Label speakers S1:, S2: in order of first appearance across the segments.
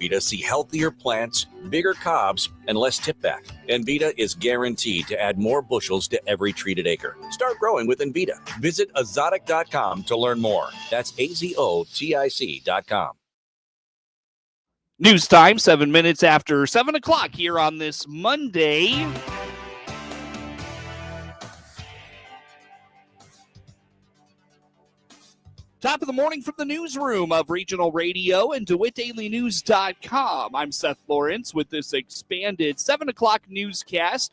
S1: Envita see healthier plants, bigger cobs, and less tip back. Envita is guaranteed to add more bushels to every treated acre. Start growing with Envita. Visit azotic.com to learn more. That's AZOTIC.com.
S2: News time, 7 minutes after 7 o'clock here on this Monday. Top of the morning from the newsroom of Regional Radio and DeWittDailyNews.com. I'm Seth Lawrence with this expanded 7 o'clock newscast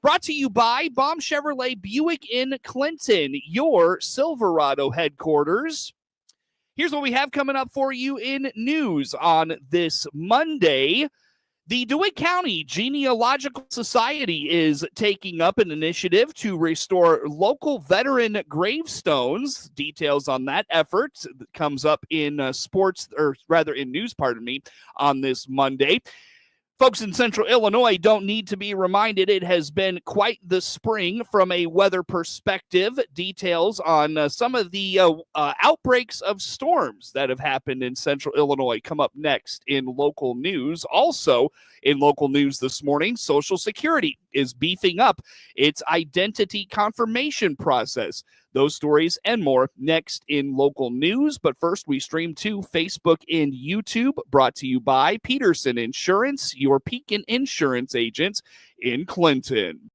S2: brought to you by Baum Chevrolet Buick in Clinton, your Silverado headquarters. Here's what we have coming up for you in news on this Monday. The DeWitt County Genealogical Society is taking up an initiative to restore local veteran gravestones. Details on that effort comes up in in news, on this Monday. Folks in Central Illinois don't need to be reminded it has been quite the spring from a weather perspective. Details on some of the outbreaks of storms that have happened in Central Illinois come up next in local news. Also in local news this morning, Social Security is beefing up its identity confirmation process. Those stories and more next in local news. But first, we stream to Facebook and YouTube, brought to you by Peterson Insurance, your Pekin insurance agents in Clinton.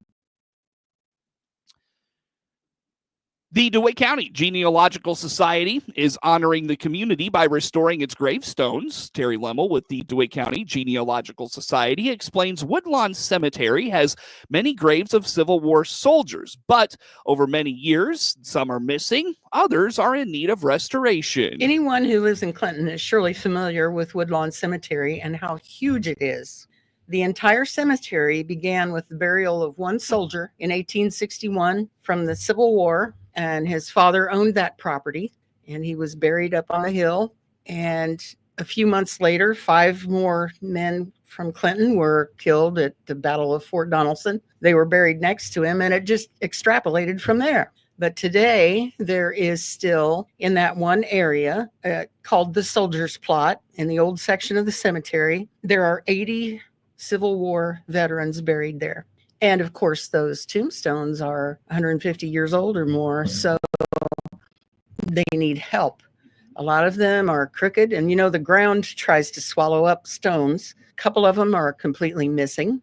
S2: The DeWitt County Genealogical Society is honoring the community by restoring its gravestones. Terry Lemmel with the DeWitt County Genealogical Society explains Woodlawn Cemetery has many graves of Civil War soldiers, but over many years, some are missing, others are in need of restoration.
S3: Anyone who lives in Clinton is surely familiar with Woodlawn Cemetery and how huge it is. The entire cemetery began with the burial of one soldier in 1861 from the Civil War, and his father owned that property, and he was buried up on the hill. And a few months later, 5 more men from Clinton were killed at the Battle of Fort Donelson. They were buried next to him, and it just extrapolated from there. But today, there is still, in that one area called the Soldier's Plot, in the old section of the cemetery, there are 80 Civil War veterans buried there. And of course, those tombstones are 150 years old or more, so they need help. A lot of them are crooked, and the ground tries to swallow up stones. A couple of them are completely missing.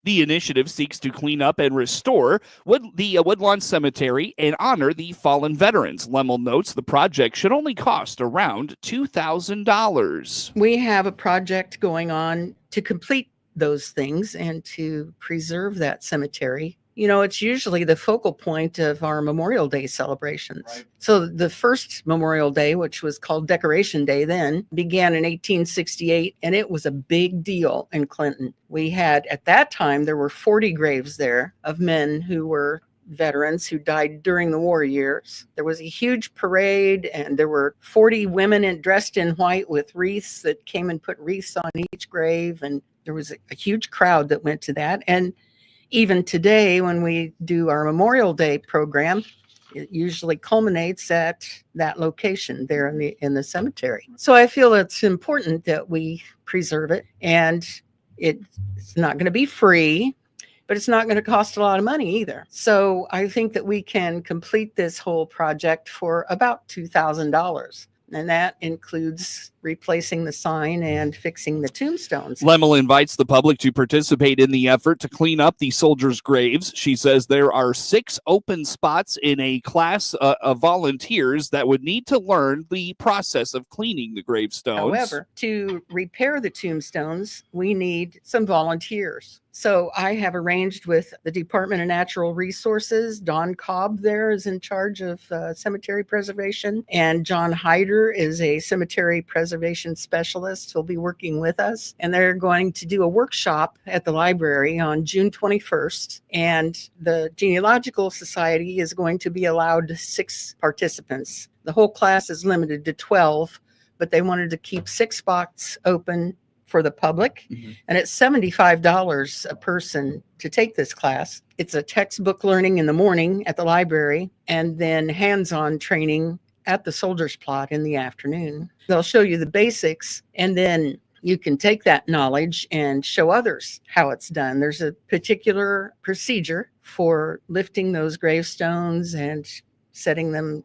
S2: The initiative seeks to clean up and restore the Woodlawn Cemetery and honor the fallen veterans. Lemmel notes the project should only cost around $2,000.
S3: We have a project going on to complete those things and to preserve that cemetery. It's usually the focal point of our Memorial Day celebrations. Right. So the first Memorial Day, which was called Decoration Day then, began in 1868, and it was a big deal in Clinton. We had, at that time, there were 40 graves there of men who were veterans who died during the war years. There was a huge parade, and there were 40 women dressed in white with wreaths that came and put wreaths on each grave, and there was a huge crowd that went to that. And even today, when we do our Memorial Day program, it usually culminates at that location there in the cemetery. So I feel it's important that we preserve it, and it's not going to be free, but it's not going to cost a lot of money either. So I think that we can complete this whole project for about $2,000. And that includes replacing the sign and fixing the tombstones.
S2: Lemmel invites the public to participate in the effort to clean up the soldiers' graves. She says there are 6 open spots in a class of volunteers that would need to learn the process of cleaning the gravestones.
S3: However, to repair the tombstones, we need some volunteers. So I have arranged with the Department of Natural Resources. Don Cobb there is in charge of cemetery preservation, and John Hyder is a cemetery preservation specialist who'll be working with us. And they're going to do a workshop at the library on June 21st. And the Genealogical Society is going to be allowed 6 participants. The whole class is limited to 12, but they wanted to keep 6 spots open for the public. Mm-hmm. And it's $75 a person to take this class. It's a textbook learning in the morning at the library, and then hands-on training at the soldier's plot in the afternoon. They'll show you the basics, and then you can take that knowledge and show others how it's done. There's a particular procedure for lifting those gravestones and setting them,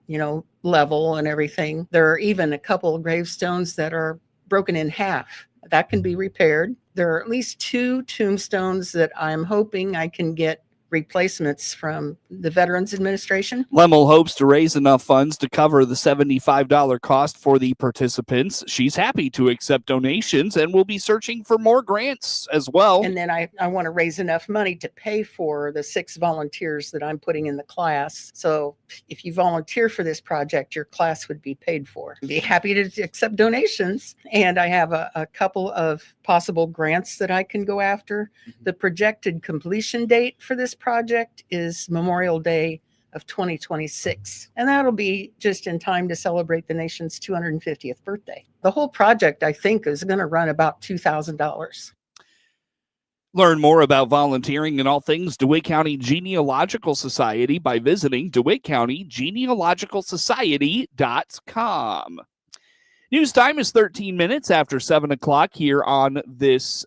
S3: level and everything. There are even a couple of gravestones that are broken in half. That can be repaired. There are at least 2 tombstones that I'm hoping I can get replacements from the Veterans Administration.
S2: Lemmel hopes to raise enough funds to cover the $75 cost for the participants. She's happy to accept donations and will be searching for more grants as well.
S3: And then I want to raise enough money to pay for the 6 volunteers that I'm putting in the class. So if you volunteer for this project, your class would be paid for. I'd be happy to accept donations. And I have a couple of possible grants that I can go after. The projected completion date for this project is Memorial Day of 2026. And that'll be just in time to celebrate the nation's 250th birthday. The whole project, I think, is going to run about $2,000.
S2: Learn more about volunteering and all things DeWitt County Genealogical Society by visiting DeWittCountyGenealogicalSociety.com. News time is 13 minutes after 7 o'clock here on this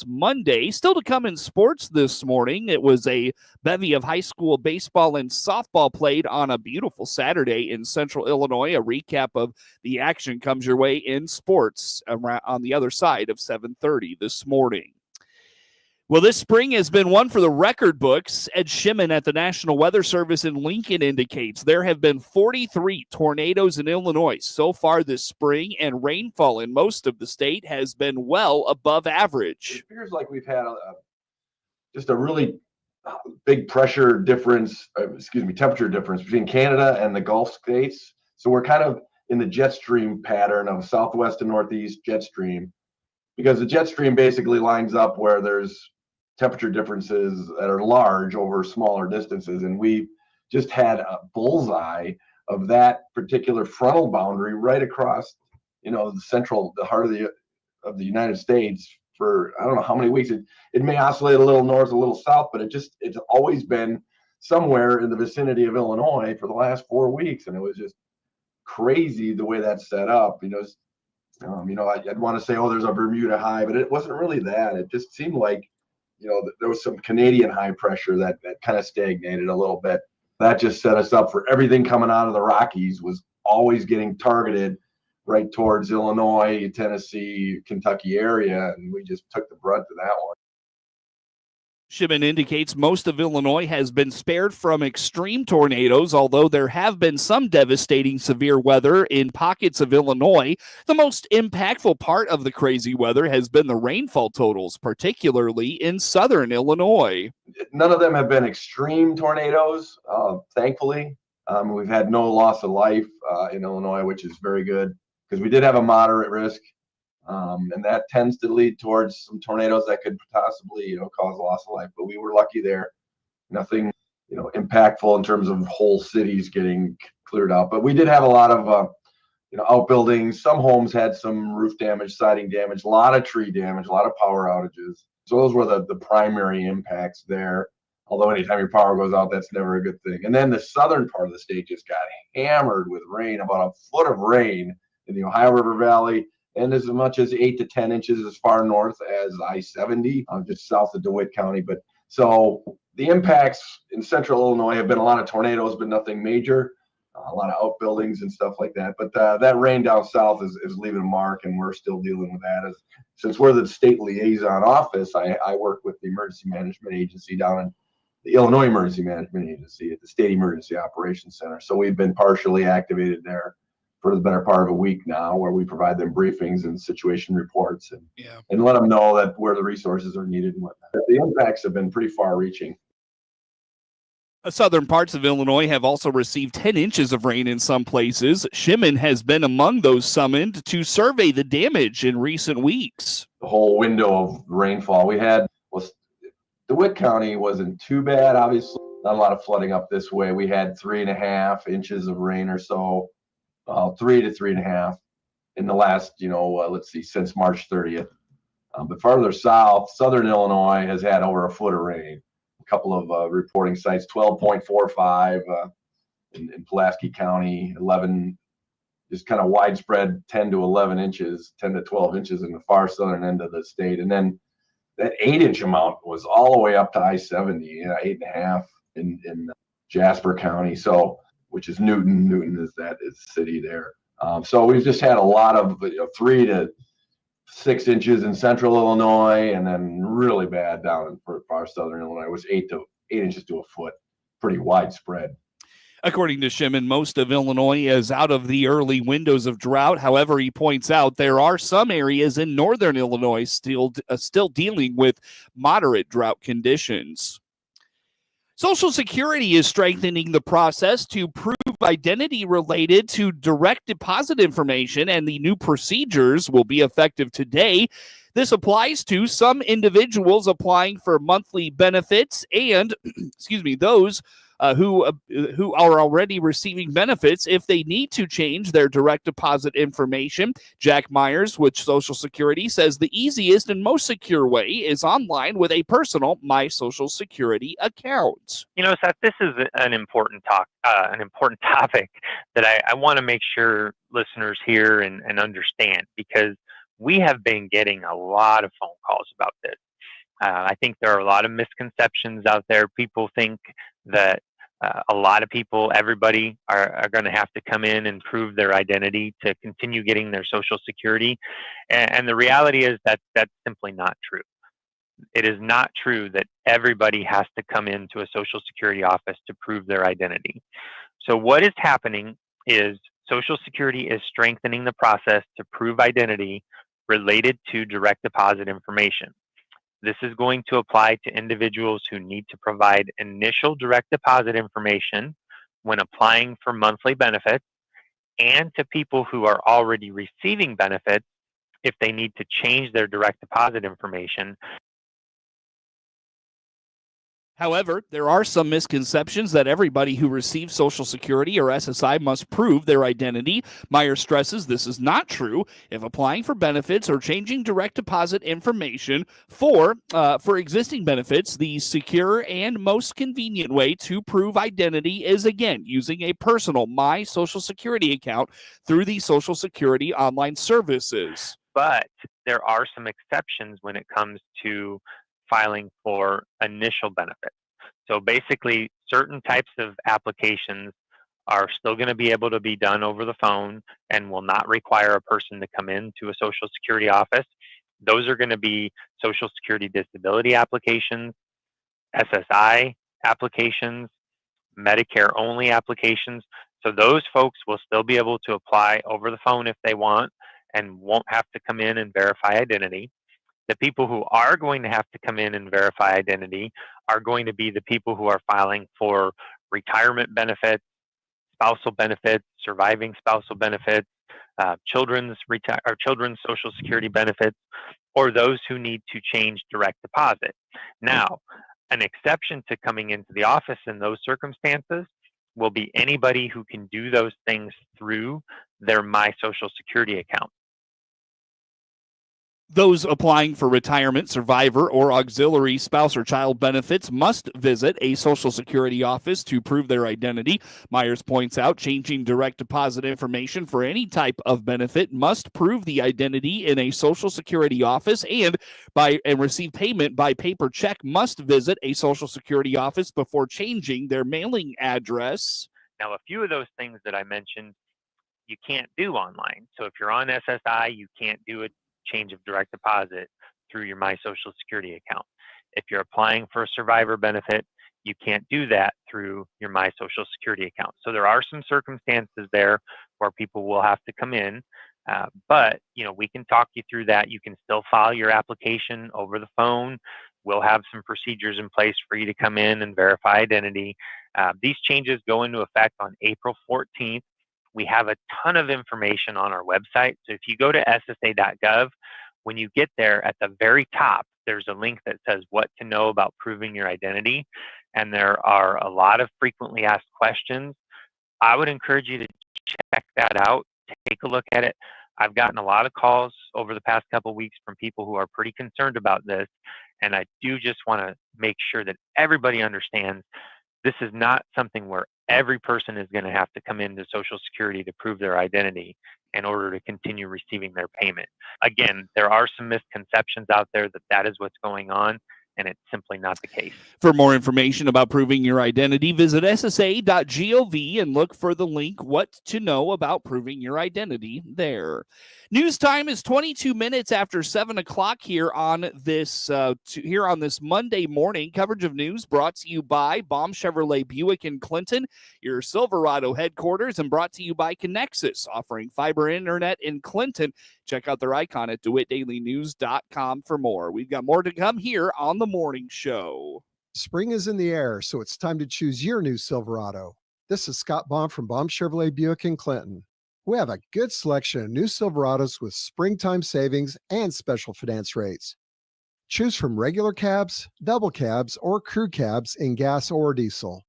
S2: Monday. Still to come in sports this morning, it was a bevy of high school baseball and softball played on a beautiful Saturday in Central Illinois. A recap of the action comes your way in sports on the other side of 7:30 this morning. Well, this spring has been one for the record books. Ed Shimon at the National Weather Service in Lincoln indicates there have been 43 tornadoes in Illinois so far this spring, and rainfall in most of the state has been well above average.
S4: It appears like we've had just a really big temperature difference between Canada and the Gulf states. So we're kind of in the jet stream pattern of southwest and northeast jet stream, because the jet stream basically lines up where there's temperature differences that are large over smaller distances, and we just had a bullseye of that particular frontal boundary right across, the heart of the United States for I don't know how many weeks. It may oscillate a little north, a little south, but it's always been somewhere in the vicinity of Illinois for the last 4 weeks, and it was just crazy the way that's set up. I'd want to say, oh, there's a Bermuda high, but it wasn't really that. It just seemed like, there was some Canadian high pressure that kind of stagnated a little bit. That just set us up for everything coming out of the Rockies was always getting targeted right towards Illinois, Tennessee, Kentucky area, and we just took the brunt of that one.
S2: Shimon indicates most of Illinois has been spared from extreme tornadoes, although there have been some devastating severe weather in pockets of Illinois. The most impactful part of the crazy weather has been the rainfall totals, particularly in southern Illinois.
S4: None of them have been extreme tornadoes, thankfully. We've had no loss of life in Illinois, which is very good, because we did have a moderate risk. And that tends to lead towards some tornadoes that could possibly, cause loss of life. But we were lucky there. Nothing, impactful in terms of whole cities getting cleared out. But we did have a lot of, outbuildings. Some homes had some roof damage, siding damage, a lot of tree damage, a lot of power outages. So those were the primary impacts there. Although anytime your power goes out, that's never a good thing. And then the southern part of the state just got hammered with rain, about a foot of rain in the Ohio River Valley, and as much as 8 to 10 inches as far north as I-70, just south of DeWitt County. But so the impacts in central Illinois have been a lot of tornadoes, but nothing major, a lot of outbuildings and stuff like that. But that rain down south is leaving a mark, and we're still dealing with that. Since we're the state liaison office, I work with the Emergency Management Agency down in the Illinois Emergency Management Agency at the State Emergency Operations Center. So we've been partially activated there for the better part of a week now, where we provide them briefings and situation reports and let them know that where the resources are needed and whatnot. The impacts have been pretty far reaching.
S2: Southern parts of Illinois have also received 10 inches of rain in some places. Shimon has been among those summoned to survey the damage in recent weeks.
S4: The whole window of rainfall we had DeWitt County wasn't too bad, obviously. Not a lot of flooding up this way. We had 3.5 inches of rain or so. 3 to 3.5 in the last, since March 30th. But farther south, southern Illinois has had over a foot of rain. A couple of reporting sites, 12.45 in Pulaski County, 11, just kind of widespread 10 to 11 inches, 10 to 12 inches in the far southern end of the state. And then that 8-inch amount was all the way up to I-70, 8.5 in Jasper County. So, which is Newton. Newton is the city there. So we've just had a lot of 3 to 6 inches in central Illinois, and then really bad down in far southern Illinois. It was 8 inches to a foot, pretty widespread.
S2: According to Shimon, most of Illinois is out of the early windows of drought. However, he points out there are some areas in northern Illinois still dealing with moderate drought conditions. Social Security is strengthening the process to prove identity related to direct deposit information, and the new procedures will be effective today. This applies to some individuals applying for monthly benefits and, those who are already receiving benefits if they need to change their direct deposit information. Jack Myers with Social Security says the easiest and most secure way is online with a personal My Social Security account.
S5: Seth, this is an important topic that I want to make sure listeners hear and understand, because we have been getting a lot of phone calls about this. I think there are a lot of misconceptions out there. People think that a lot of people, everybody, are going to have to come in and prove their identity to continue getting their Social Security. And the reality is that that's simply not true. It is not true that everybody has to come into a Social Security office to prove their identity. So what is happening is Social Security is strengthening the process to prove identity related to direct deposit information. This is going to apply to individuals who need to provide initial direct deposit information when applying for monthly benefits, and to people who are already receiving benefits if they need to change their direct deposit information.
S2: However, there are some misconceptions that everybody who receives Social Security or SSI must prove their identity. Meyer stresses this is not true. If applying for benefits or changing direct deposit information for existing benefits, the secure and most convenient way to prove identity is, again, using a personal My Social Security account through the Social Security online services.
S5: But there are some exceptions when it comes to filing for initial benefits. So basically, certain types of applications are still going to be able to be done over the phone and will not require a person to come into a Social Security office. Those are going to be Social Security disability applications, SSI applications, Medicare only applications. So those folks will still be able to apply over the phone if they want and won't have to come in and verify identity. The people who are going to have to come in and verify identity are going to be the people who are filing for retirement benefits, spousal benefits, surviving spousal benefits, children's Social Security benefits, or those who need to change direct deposit. Now, an exception to coming into the office in those circumstances will be anybody who can do those things through their My Social Security account.
S2: Those applying for retirement, survivor, or auxiliary spouse or child benefits must visit a Social Security office to prove their identity. Myers points out changing direct deposit information for any type of benefit must prove the identity in a Social Security office, and receive payment by paper check must visit a Social Security office before changing their mailing address.
S5: Now, a few of those things that I mentioned, you can't do online. So if you're on SSI, you can't do it change of direct deposit through your My Social Security account. If you're applying for a survivor benefit, you can't do that through your My Social Security account. So there are some circumstances there where people will have to come in, but we can talk you through that. You can still file your application over the phone. We'll have some procedures in place for you to come in and verify identity. These changes go into effect on April 14th. We have a ton of information on our website. So if you go to ssa.gov, when you get there at the very top, there's a link that says what to know about proving your identity. And there are a lot of frequently asked questions. I would encourage you to check that out, take a look at it. I've gotten a lot of calls over the past couple of weeks from people who are pretty concerned about this. And I do just want to make sure that everybody understands this is not something where every person is going to have to come into Social Security to prove their identity in order to continue receiving their payment. Again, there are some misconceptions out there that that is what's going on, and it's simply not the case.
S2: For more information about proving your identity, visit ssa.gov and look for the link What to Know About Proving Your Identity there. News time is 22 minutes after 7 o'clock here on this Monday morning. Coverage of news brought to you by Baum Chevrolet Buick in Clinton, your Silverado headquarters, and brought to you by Connexus, offering fiber internet in Clinton. Check out their icon at DeWittDailyNews.com for more. We've got more to come here on the morning show.
S6: Spring is in the air, so it's time to choose your new Silverado. This is Scott Baum from Baum Chevrolet Buick in Clinton. We have a good selection of new Silverados with springtime savings and special finance rates. Choose from regular cabs, double cabs, or crew cabs in gas or diesel.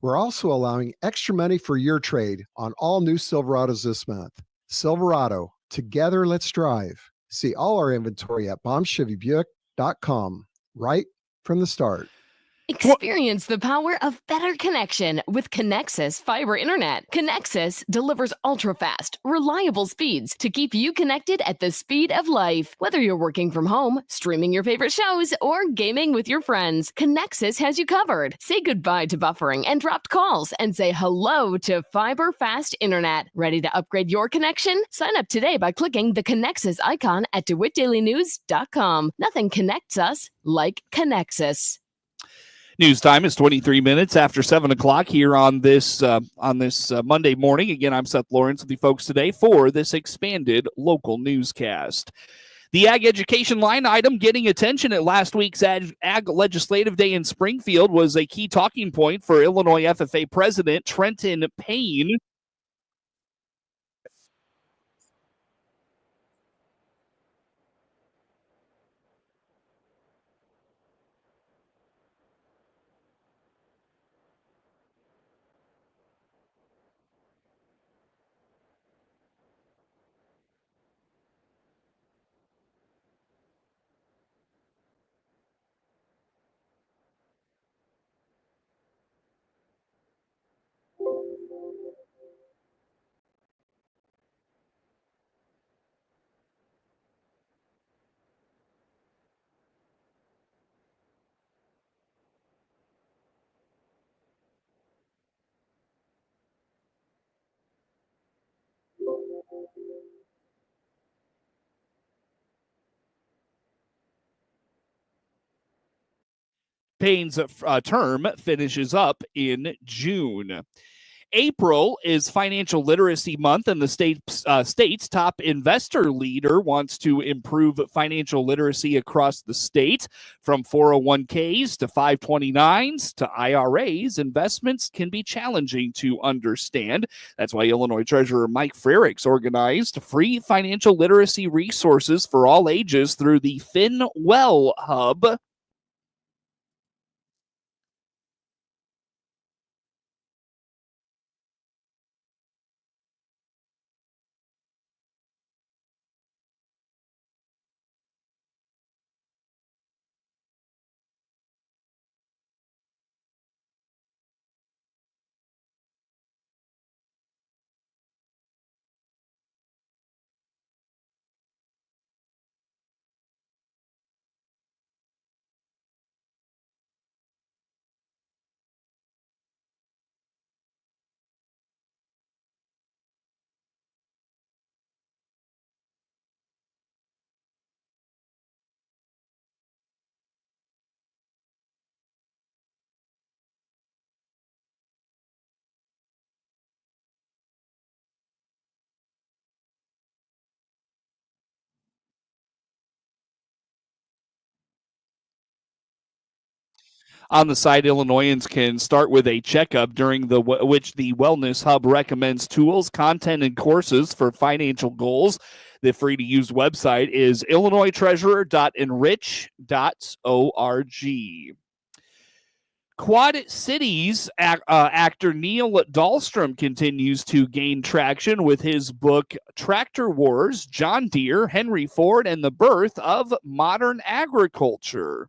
S6: We're also allowing extra money for your trade on all new Silverados this month. Silverado, together let's drive. See all our inventory at BaumChevyBuick.com right from the start.
S7: Experience the power of better connection with Connexus Fiber Internet. Connexus delivers ultra-fast, reliable speeds to keep you connected at the speed of life. Whether you're working from home, streaming your favorite shows, or gaming with your friends, Connexus has you covered. Say goodbye to buffering and dropped calls and say hello to fiber fast internet. Ready to upgrade your connection? Sign up today by clicking the Connexus icon at DeWittDailyNews.com. Nothing connects us like Connexus.
S2: News time is 23 minutes after 7 o'clock here on this Monday morning. Again, I'm Seth Lawrence with you folks today for this expanded local newscast. The Ag Education line item getting attention at last week's Ag Legislative Day in Springfield was a key talking point for Illinois FFA President Trenton Payne. Payne's term finishes up in June. April is Financial Literacy Month, and the state's top investor leader wants to improve financial literacy across the state. From 401ks to 529s to IRAs, investments can be challenging to understand. That's why Illinois Treasurer Mike Frericks organized free financial literacy resources for all ages through the FinWell Hub. On the site, Illinoisans can start with a checkup during which the Wellness Hub recommends tools, content, and courses for financial goals. The free-to-use website is illinoistreasurer.enrich.org. Quad Cities actor Neil Dahlstrom continues to gain traction with his book Tractor Wars, John Deere, Henry Ford, and the Birth of Modern Agriculture.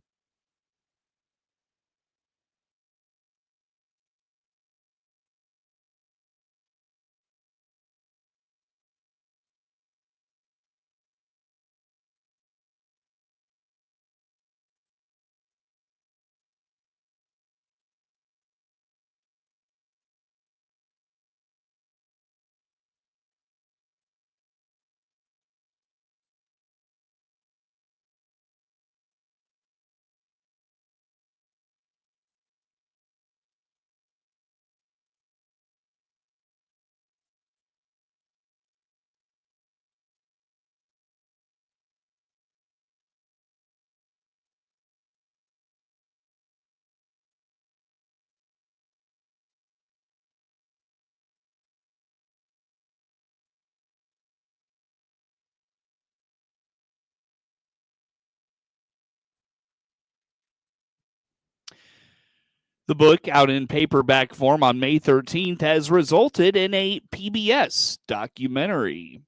S2: The book, out in paperback form on May 13th, has resulted in a PBS documentary.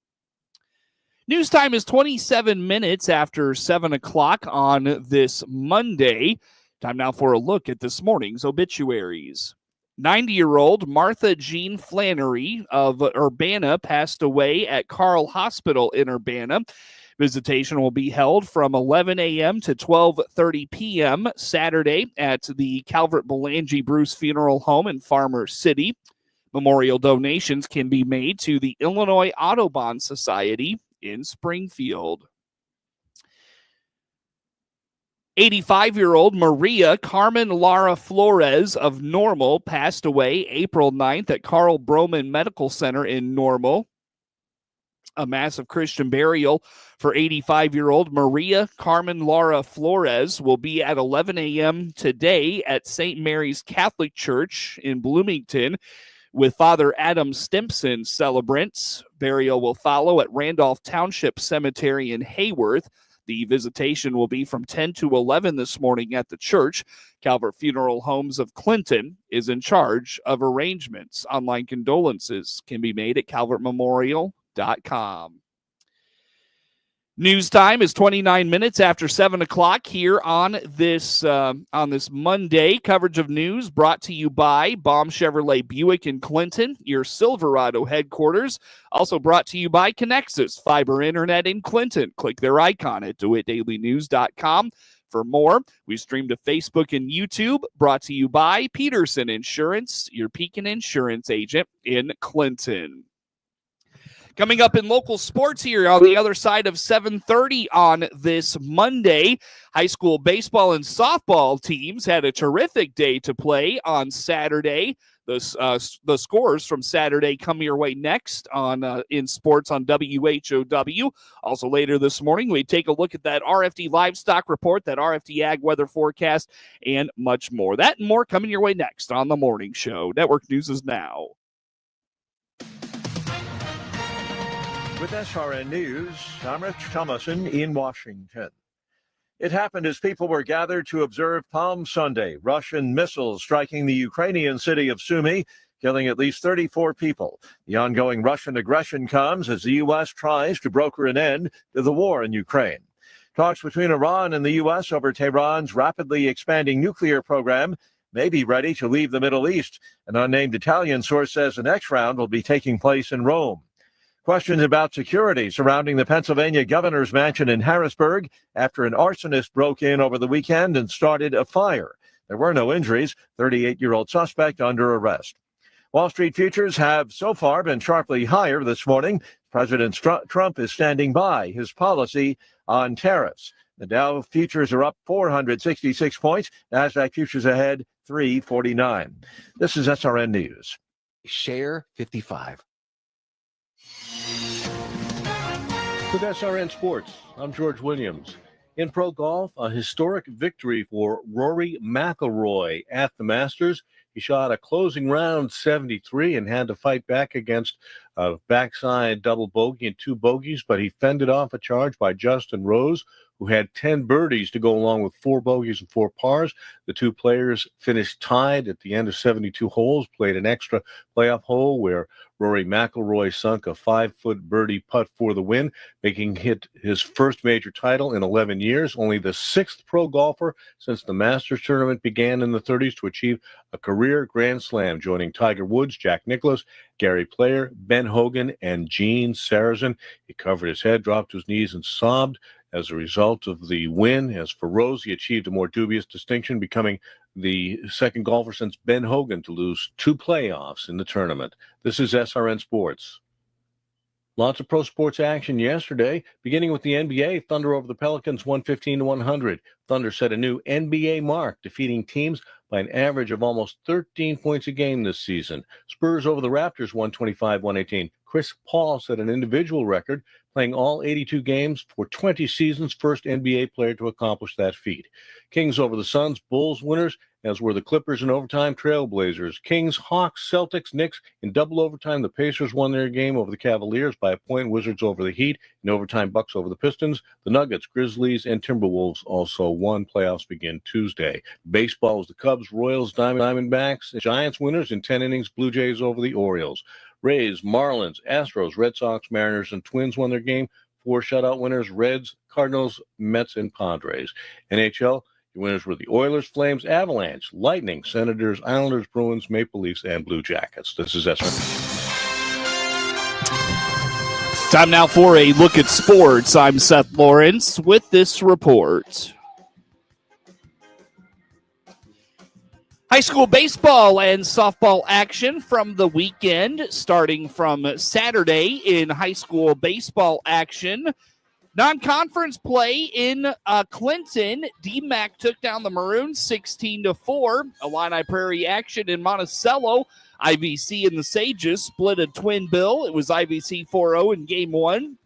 S2: News time is 27 minutes after 7 o'clock on this Monday. Time now for a look at this morning's obituaries. 90-year-old Martha Jean Flannery of Urbana passed away at Carle Hospital in Urbana. Visitation will be held from 11 a.m. to 12:30 p.m. Saturday at the Calvert Belangi Bruce Funeral Home in Farmer City. Memorial donations can be made to the Illinois Audubon Society in Springfield. 85-year-old Maria Carmen Lara Flores of Normal passed away April 9th at Carl Broman Medical Center in Normal. A massive Christian burial for 85-year-old Maria Carmen Lara Flores will be at 11 a.m. today at St. Mary's Catholic Church in Bloomington with Father Adam Stimpson celebrants. Burial will follow at Randolph Township Cemetery in Hayworth. The visitation will be from 10 to 11 this morning at the church. Calvert Funeral Homes of Clinton is in charge of arrangements. Online condolences can be made at calvertmemorial.com. News time is 29 minutes after 7 o'clock here on this Monday. Coverage of news brought to you by Baum Chevrolet Buick in Clinton, your Silverado headquarters. Also brought to you by Connexus Fiber Internet in Clinton. Click their icon at DeWittDailyNews.com. For more, we stream to Facebook and YouTube. Brought to you by Peterson Insurance, your Pekin insurance agent in Clinton. Coming up in local sports here on the other side of 7:30 on this Monday, high school baseball and softball teams had a terrific day to play on Saturday. The scores from Saturday come your way next on in sports on WHOW. Also later this morning, we take a look at that RFD livestock report, that RFD ag weather forecast, and much more. That and more coming your way next on the morning show. Network News is now.
S8: With SRN News, I'm Rich Thomason in Washington. It happened as people were gathered to observe Palm Sunday, Russian missiles striking the Ukrainian city of Sumy, killing at least 34 people. The ongoing Russian aggression comes as the U.S. tries to broker an end to the war in Ukraine. Talks between Iran and the U.S. over Tehran's rapidly expanding nuclear program may be ready to leave the Middle East. An unnamed Italian source says the next round will be taking place in Rome. Questions about security surrounding the Pennsylvania governor's mansion in Harrisburg after an arsonist broke in over the weekend and started a fire. There were no injuries. 38-year-old suspect under arrest. Wall Street futures have so far been sharply higher this morning. President Trump is standing by his policy on tariffs. The Dow futures are up 466 points. NASDAQ futures ahead 349. This is SRN News.
S9: Share 55.
S8: With SRN Sports, I'm George Williams. In pro golf, a historic victory for Rory McIlroy at the Masters. He shot a closing round 73 and had to fight back against a backside double bogey and two bogeys, but he fended off a charge by Justin Rose, who had 10 birdies to go along with 4 bogeys and 4 pars. The two players finished tied at the end of 72 holes, played an extra playoff hole where Rory McIlroy sunk a 5-foot birdie putt for the win, making it his first major title in 11 years, only the 6th pro golfer since the Masters tournament began in the 30s to achieve a career Grand Slam, joining Tiger Woods, Jack Nicklaus, Gary Player, Ben Hogan, and Gene Sarazen. He covered his head, dropped to his knees, and sobbed as a result of the win. As for Rose, he achieved a more dubious distinction, becoming the second golfer since Ben Hogan to lose 2 playoffs in the tournament. This is SRN Sports. Lots of pro sports action yesterday, beginning with the NBA. Thunder over the Pelicans, 115-100. Thunder set a new NBA mark, defeating teams by an average of almost 13 points a game this season. Spurs over the Raptors, 125-118. Chris Paul set an individual record, playing all 82 games for 20 seasons, first NBA player to accomplish that feat. Kings over the Suns, Bulls winners as were the Clippers in overtime, Trailblazers, Kings, Hawks, Celtics, Knicks. In double overtime, the Pacers won their game over the Cavaliers by a point, Wizards over the Heat. In overtime, Bucks over the Pistons. The Nuggets, Grizzlies, and Timberwolves also won. Playoffs begin Tuesday. Baseball was the Cubs, Royals, Diamondbacks, Giants winners in 10 innings, Blue Jays over the Orioles. Rays, Marlins, Astros, Red Sox, Mariners, and Twins won their game. 4 shutout winners, Reds, Cardinals, Mets, and Padres. NHL, the winners were the Oilers, Flames, Avalanche, Lightning, Senators, Islanders, Bruins, Maple Leafs, and Blue Jackets. This is SRP.
S2: Time now for a look at sports. I'm Seth Lawrence with this report. High school baseball and softball action from the weekend, starting from Saturday in high school baseball action. Non-conference play in Clinton. DMAC took down the Maroons 16-4. Illini Prairie action in Monticello. IVC and the Sages split a twin bill. It was IVC 4-0 in Game 1.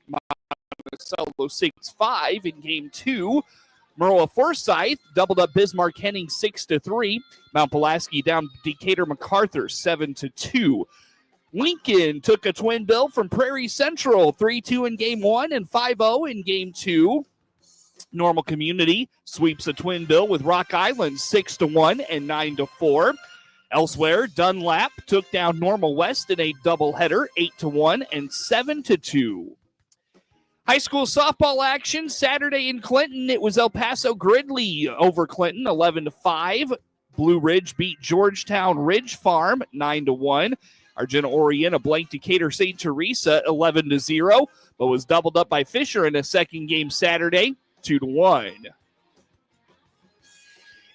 S2: Monticello 6-5 in Game 2. Maroa Forsyth doubled up Bismarck Henning 6-3. Mount Pulaski down Decatur MacArthur 7-2. Lincoln took a twin bill from Prairie Central 3-2 in Game 1 and 5-0 in Game 2. Normal Community sweeps a twin bill with Rock Island 6-1 and 9-4. Elsewhere, Dunlap took down Normal West in a doubleheader 8-1 and 7-2. High school softball action Saturday in Clinton. It was El Paso Gridley over Clinton 11-5. Blue Ridge beat Georgetown Ridge Farm 9-1. Argenta Orienta blanked Decatur St. Teresa 11-0, but was doubled up by Fisher in a second game Saturday 2-1.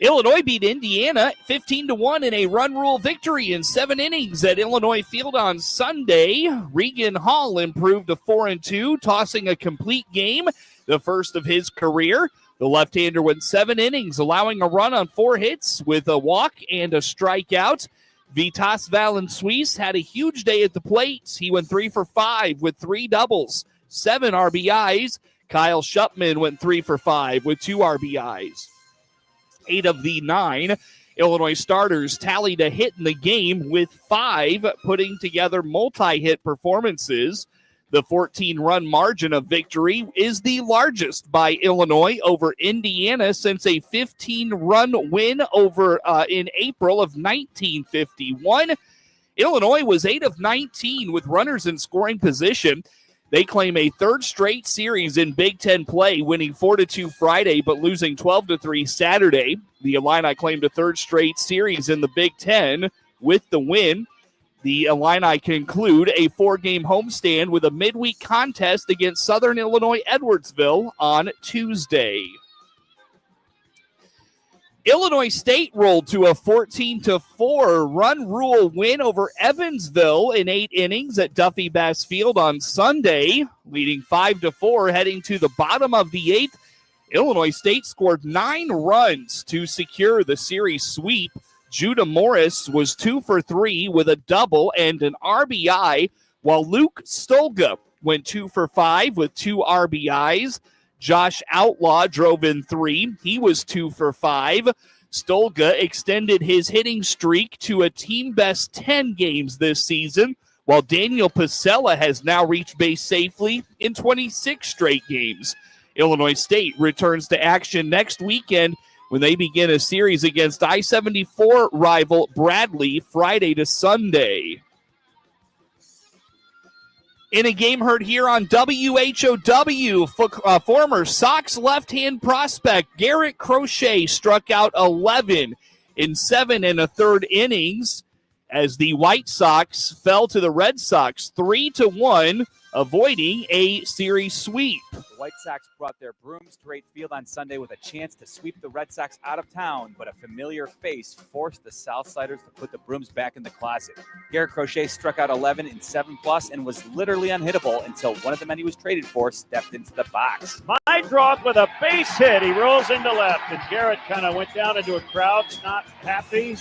S2: Illinois beat Indiana 15-1 in a run rule victory in 7 innings at Illinois Field on Sunday. Regan Hall improved to 4-2, tossing a complete game, the first of his career. The left-hander went 7 innings, allowing a run on 4 hits with a walk and a strikeout. Vitas Valenzuela had a huge day at the plate. He went 3 for 5 with 3 doubles, 7 RBIs. Kyle Shupman went 3 for 5 with 2 RBIs. 8 of the 9 Illinois starters tallied a hit in the game, with 5 putting together multi-hit performances. The 14-run margin of victory is the largest by Illinois over Indiana since a 15-run win over in April of 1951. Illinois was 8 of 19 with runners in scoring position. They claim a 3rd straight series in Big Ten play, winning 4-2 Friday but losing 12-3 Saturday. The Illini claimed a 3rd straight series in the Big Ten with the win. The Illini conclude a 4-game homestand with a midweek contest against Southern Illinois Edwardsville on Tuesday. Illinois State rolled to a 14-4 run rule win over Evansville in 8 innings at Duffy Bass Field on Sunday, leading 5-4 heading to the bottom of the 8th. Illinois State scored 9 runs to secure the series sweep. Judah Morris was 2 for 3 with a double and an RBI, while Luke Stolga went 2 for 5 with 2 RBIs. Josh Outlaw drove in 3. He was 2 for 5. Stolga extended his hitting streak to a team best 10 games this season, while Daniel Pasella has now reached base safely in 26 straight games. Illinois State returns to action next weekend when they begin a series against I-74 rival Bradley Friday to Sunday. In a game heard here on WHOW, former Sox left-hand prospect Garrett Crochet struck out 11 in 7 1/3 innings as the White Sox fell to the Red Sox 3-1, avoiding a series sweep.
S10: The White Sox brought their brooms to Wright Field on Sunday with a chance to sweep the Red Sox out of town, but a familiar face forced the Southsiders to put the brooms back in the closet. Garrett Crochet struck out 11 in 7+ and was literally unhittable until one of the men he was traded for stepped into the box.
S11: Meidroth with a base hit. He rolls into left, and Garrett kind of went down into a crowd, not happy.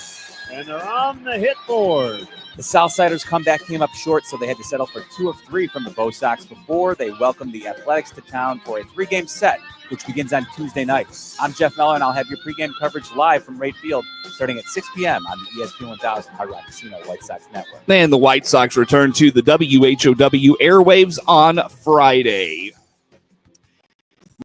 S8: and they're on the hit board.
S10: The Southsiders' comeback came up short, so they had to settle for 2 of 3 from the Bo Sox before they welcomed the Athletics to town for a 3-game set, which begins on Tuesday night. I'm Jeff Mellor, and I'll have your pregame coverage live from Wright Field starting at 6 p.m. on the ESPN 1000 Hard Rock Casino White Sox Network.
S2: And the White Sox return to the WHOW airwaves on Friday.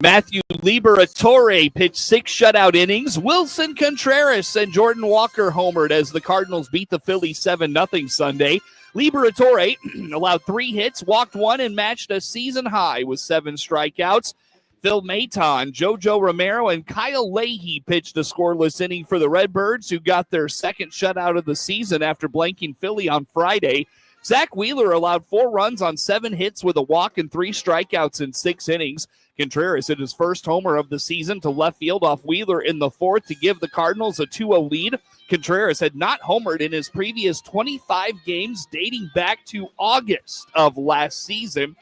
S2: Matthew Liberatore pitched 6 shutout innings. Wilson Contreras and Jordan Walker homered as the Cardinals beat the Phillies 7-0 Sunday. Liberatore allowed 3 hits, walked 1, and matched a season high with 7 strikeouts. Phil Maton, JoJo Romero, and Kyle Leahy pitched a scoreless inning for the Redbirds, who got their second shutout of the season after blanking Philly on Friday. Zach Wheeler allowed 4 runs on 7 hits with a walk and 3 strikeouts in 6 innings. Contreras hit his first homer of the season to left field off Wheeler in the 4th to give the Cardinals a 2-0 lead. Contreras had not homered in his previous 25 games dating back to August of last season.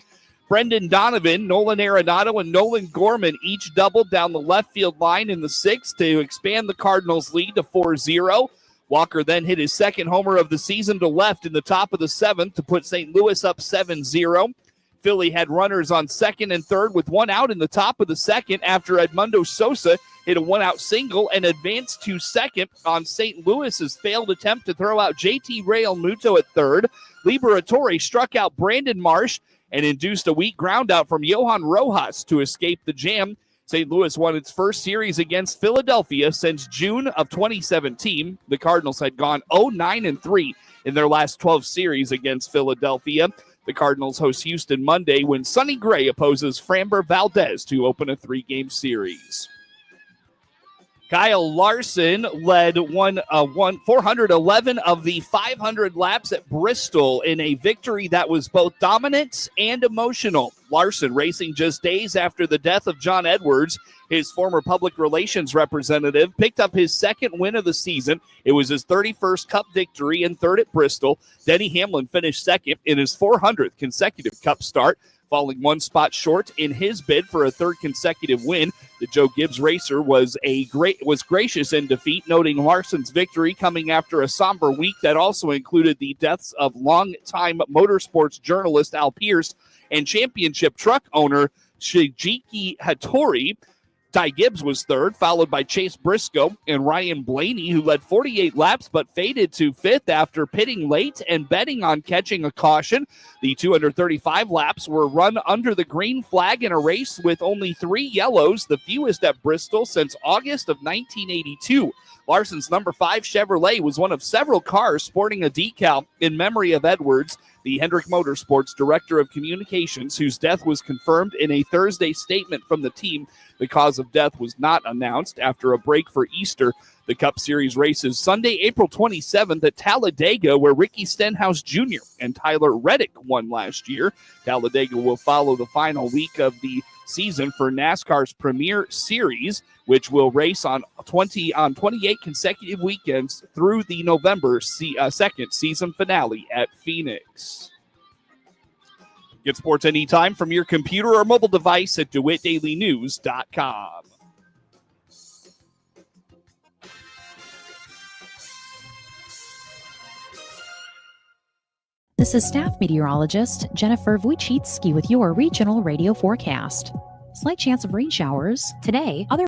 S2: Brendan Donovan, Nolan Arenado, and Nolan Gorman each doubled down the left field line in the 6th to expand the Cardinals' lead to 4-0. Walker then hit his second homer of the season to left in the top of the 7th to put St. Louis up 7-0. Philly had runners on 2nd and 3rd with 1 out in the top of the 2nd after Edmundo Sosa hit a 1-out single and advanced to 2nd on St. Louis's failed attempt to throw out JT Realmuto at 3rd. Liberatore struck out Brandon Marsh and induced a weak groundout from Johan Rojas to escape the jam. St. Louis won its first series against Philadelphia since June of 2017. The Cardinals had gone 0-9-3 in their last 12 series against Philadelphia. The Cardinals host Houston Monday when Sonny Gray opposes Framber Valdez to open a 3-game series. Kyle Larson led 411 of the 500 laps at Bristol in a victory that was both dominant and emotional. Larson, racing just days after the death of John Edwards, his former public relations representative, picked up his 2nd win of the season. It was his 31st Cup victory and 3rd at Bristol. Denny Hamlin finished 2nd in his 400th consecutive Cup start, falling 1 spot short in his bid for a 3rd consecutive win. The Joe Gibbs racer was gracious in defeat, noting Larson's victory coming after a somber week that also included the deaths of longtime motorsports journalist Al Pierce and championship truck owner Shigeki Hattori. Ty Gibbs was 3rd, followed by Chase Briscoe and Ryan Blaney, who led 48 laps but faded to 5th after pitting late and betting on catching a caution. The 235 laps were run under the green flag in a race with only 3 yellows, the fewest at Bristol since August of 1982. Larson's number 5 Chevrolet was one of several cars sporting a decal in memory of Edwards, the Hendrick Motorsports Director of Communications, whose death was confirmed in a Thursday statement from the team. The cause of death was not announced after a break for Easter. The Cup Series races Sunday, April 27th at Talladega, where Ricky Stenhouse Jr. and Tyler Reddick won last year. Talladega will follow the final week of the season for NASCAR's Premier Series, which will race on 28 consecutive weekends through the November 2nd season finale at Phoenix. Get sports anytime from your computer or mobile device at DeWittDailyNews.com.
S11: This is staff meteorologist Jennifer Wojcicki with your regional radio forecast. Slight chance of rain showers today. Other